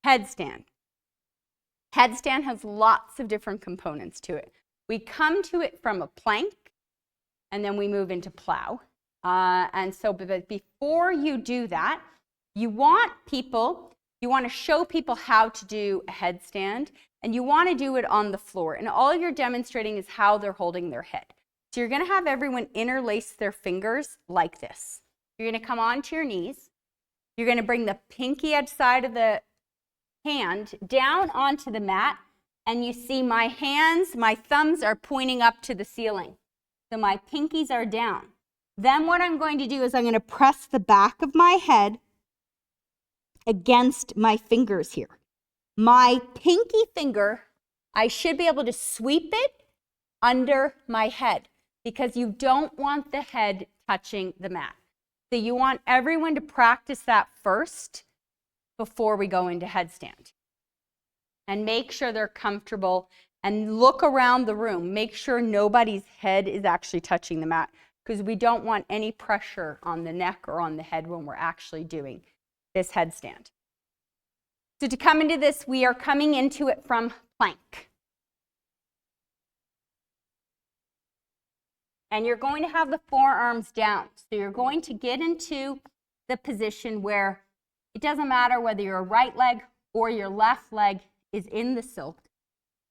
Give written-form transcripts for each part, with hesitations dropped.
Headstand. Headstand has lots of different components to it. We come to it from a plank, and then we move into plow. But before you do that, you want to show people how to do a headstand, and you want to do it on the floor. And all you're demonstrating is how they're holding their head. So you're going to have everyone interlace their fingers like this. You're going to come onto your knees. You're going to bring the pinky edge side of the hand down onto the mat, and you see my hands, my thumbs are pointing up to the ceiling. So my pinkies are down. Then what I'm going to do is I'm going to press the back of my head against my fingers here. My pinky finger, I should be able to sweep it under my head because you don't want the head touching the mat. So you want everyone to practice that first before we go into headstand. And make sure they're comfortable and look around the room. Make sure nobody's head is actually touching the mat because we don't want any pressure on the neck or on the head when we're actually doing this headstand. So to come into this, we are coming into it from plank. And you're going to have the forearms down. So you're going to get into the position where it doesn't matter whether your right leg or your left leg is in the silk.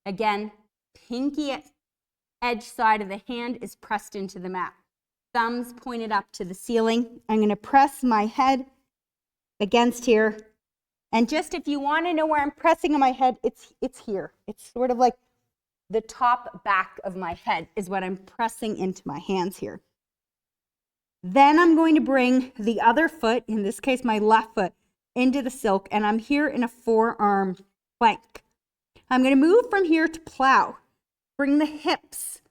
Again, pinky edge side of the hand is pressed into the mat. Thumbs pointed up to the ceiling. I'm going to press my head against here. And just if you want to know where I'm pressing on my head, it's here. It's sort of like the top back of my head is what I'm pressing into my hands here. Then I'm going to bring the other foot, in this case my left foot, into the silk, and I'm here in a forearm plank. I'm going to move from here to plow. Bring the hips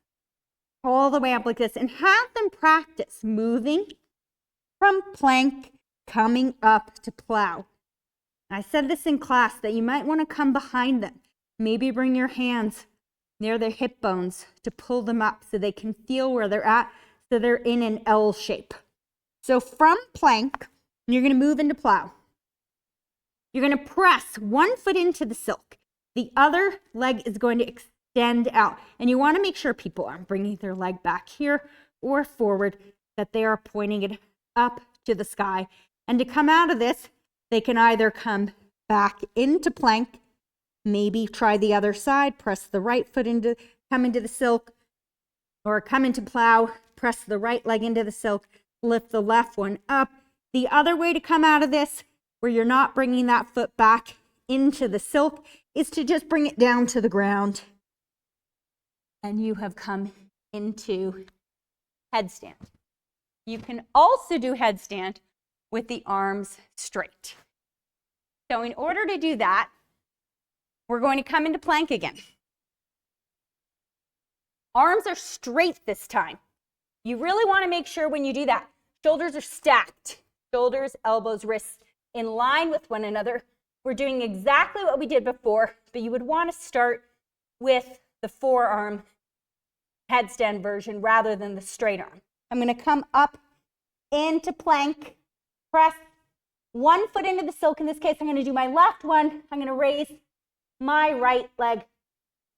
all the way up like this and have them practice moving from plank, coming up to plow. I said this in class that you might want to come behind them. Maybe bring your hands near their hip bones to pull them up so they can feel where they're at, so they're in an L shape. So from plank, you're going to move into plow. You're going to press one foot into the silk. The other leg is going to extend out. And you want to make sure people aren't bringing their leg back here or forward, that they are pointing it up to the sky. And to come out of this, they can either come back into plank, maybe try the other side, press the right foot into, come into the silk, or come into plow, press the right leg into the silk, lift the left one up. The other way to come out of this, where you're not bringing that foot back into the silk, is to just bring it down to the ground. And you have come into headstand. You can also do headstand with the arms straight. So in order to do that, we're going to come into plank again. Arms are straight this time. You really want to make sure when you do that, shoulders are stacked. Shoulders, elbows, wrists in line with one another. We're doing exactly what we did before, but you would want to start with the forearm headstand version rather than the straight arm. I'm going to come up into plank, press one foot into the silk. In this case, I'm going to do my left one. I'm going to raise my right leg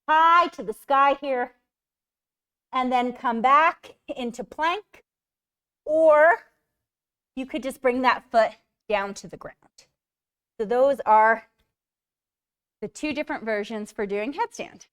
high to the sky here, and then come back into plank, or you could just bring that foot down to the ground. So those are the two different versions for doing headstand.